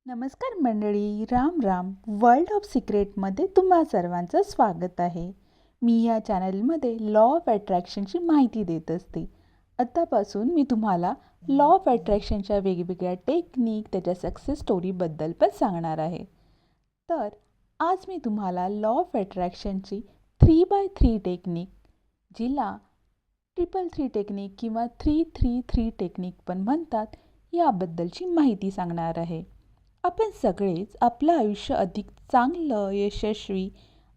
नमस्कार मंडळी, Ram Ram. World of सिक्रेटमध्ये तुम्हा सर्वांचं स्वागत आहे. मी या चॅनलमध्ये लॉ ऑफ अट्रॅक्शनची माहिती देत असते. आत्तापासून मी तुम्हाला लॉ ऑफ अट्रॅक्शनच्या वेगवेगळ्या टेक्निक, त्याच्या सक्सेस स्टोरीबद्दल पण सांगणार आहे. तर आज मी तुम्हाला लॉ ऑफ अट्रॅक्शनची 3x3 टेक्निक, जिला 333 टेक्निक किंवा 333 टेक्निक पण म्हणतात, याबद्दलची माहिती सांगणार आहे. आपण सगळेच आपलं आयुष्य अधिक चांगलं, यशस्वी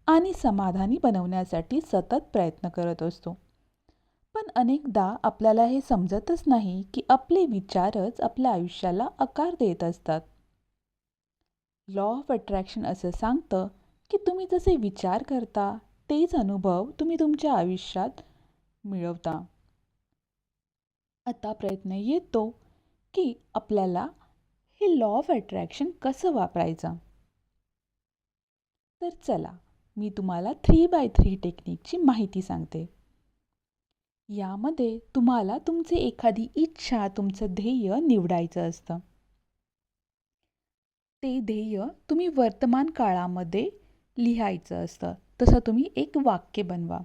आणि समाधानी बनवण्यासाठी सतत प्रयत्न करत असतो. पण अनेकदा आपल्याला हे समजतच नाही की आपले विचारच आपल्या आयुष्याला आकार देत असतात. लॉ ऑफ अट्रॅक्शन असं सांगतं की तुम्ही जसे विचार करता तेच अनुभव तुम्ही तुमच्या आयुष्यात मिळवता. आता प्रयत्न येतो की आपल्याला हे लॉ ऑफ अट्रॅक्शन कसं वापरायचं. तर चला, मी तुम्हाला 3x3 टेक्निकची माहिती सांगते. यामध्ये तुम्हाला तुमची एखादी इच्छा, तुमचं ध्येय निवडायचं असतं. ते ध्येय तुम्ही वर्तमान काळामध्ये लिहायचं असतं. तसं तुम्ही एक वाक्य बनवा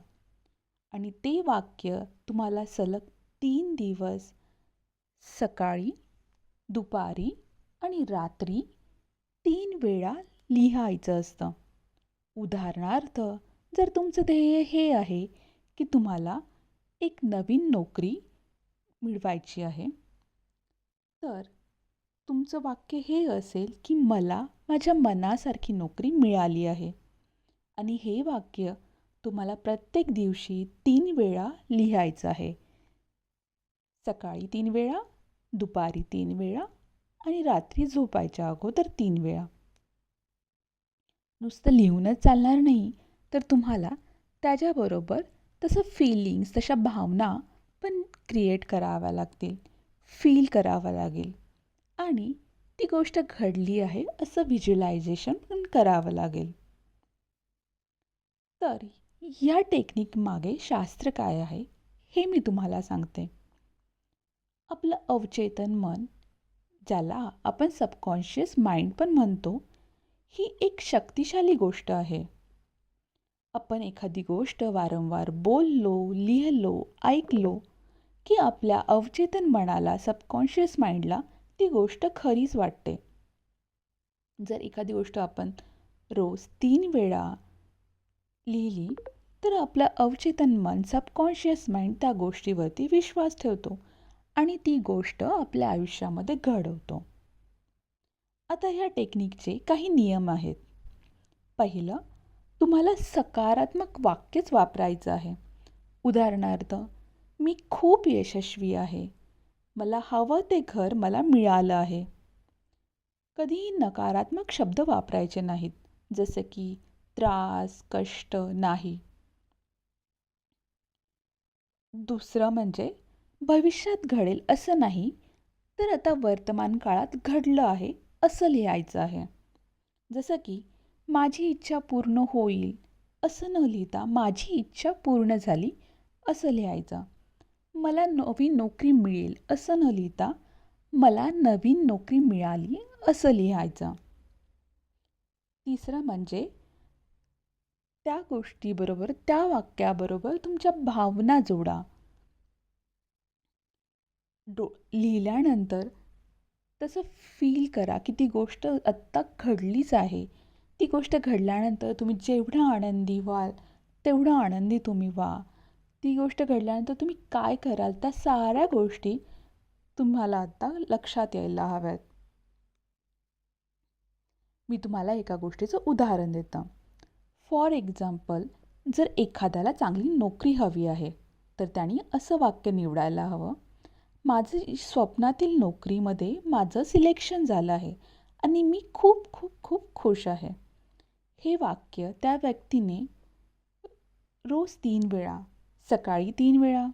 आणि ते वाक्य तुम्हाला सलग 3 दिवस सकाळी, दुपारी आणि रात्री 3 वेळा लिहायचं असतं. उदाहरणार्थ, जर तुमचं ध्येय हे आहे की तुम्हाला एक नवीन नोकरी मिळवायची आहे, तर तुमचं वाक्य हे असेल की मला माझ्या मनासारखी नोकरी मिळाली आहे. आणि हे वाक्य तुम्हाला प्रत्येक दिवशी 3 वेळा लिहायचं आहे. सकाळी 3 वेळा, दुपारी 3 वेळा आणि रात्री झोपायच्या अगोदर 3 वेळा. नुसतं लिहूनच चालणार नाही, तर तुम्हाला त्याच्याबरोबर तसं फीलिंग्स, तशा भावना पण क्रिएट कराव्या लागतील, फील करावं लागेल आणि ती गोष्ट घडली आहे असं व्हिज्युअलायझेशन पण करावं लागेल. तर या टेक्निक मागे शास्त्र काय आहे हे मी तुम्हाला सांगते. आपलं अवचेतन मन, ज्याला आपण सबकॉन्शियस माइंड पण म्हणतो, ही एक शक्तिशाली गोष्ट आहे. आपण एखादी गोष्ट वारंवार बोललो, लिहिलो, ऐकलो की आपल्या अवचेतन मनाला, सबकॉन्शियस माइंडला ती गोष्ट खरीच वाटते. जर एखादी गोष्ट आपण रोज 3 वेळा लिहिली, तर आपलं अवचेतन मन, सबकॉन्शियस माइंड त्या गोष्टीवरती विश्वास ठेवतो आणि ती गोष्ट आपल्या आयुष्यामध्ये घडवतो. आता ह्या टेक्निकचे काही नियम आहेत. पहिलं, तुम्हाला सकारात्मक वाक्यच वापरायचं आहे. उदाहरणार्थ, मी खूप यशस्वी आहे, मला हवं ते घर मला मिळालं आहे. कधीही नकारात्मक शब्द वापरायचे नाहीत, जसे की त्रास, कष्ट नाही. दुसरं म्हणजे भविष्यात घडेल असं नाही, तर आता वर्तमान काळात घडलं आहे असं लिहायचं आहे. जसं की माझी इच्छा पूर्ण होईल असं न लिहिता माझी इच्छा पूर्ण झाली असं लिहायचं. मला नवीन नोकरी मिळेल असं न लिहिता मला नवीन नोकरी मिळाली असं लिहायचं. तिसरं म्हणजे त्या गोष्टीबरोबर, त्या वाक्याबरोबर तुमच्या भावना जोडा. लिहिल्यानंतर तसं फील करा की ती गोष्ट आत्ता घडलीच आहे. ती गोष्ट घडल्यानंतर तुम्ही जेवढं आनंदी व्हाल, तेवढं आनंदी तुम्ही व्हा. ती गोष्ट घडल्यानंतर तुम्ही काय कराल, त्या साऱ्या गोष्टी तुम्हाला आत्ता लक्षात यायला हव्यात. मी तुम्हाला एका गोष्टीचं उदाहरण देतो. फॉर एक्झाम्पल, जर एखाद्याला चांगली नोकरी हवी आहे, तर त्याने असं वाक्य निवडायला हवं, माझं स्वप्नातील नोकरीमध्ये माझं सिलेक्शन झालं आहे आणि मी खूप खूप खूप खुश आहे. हे वाक्य त्या व्यक्तीने रोज 3 वेळा, सकाळी 3 वेळा,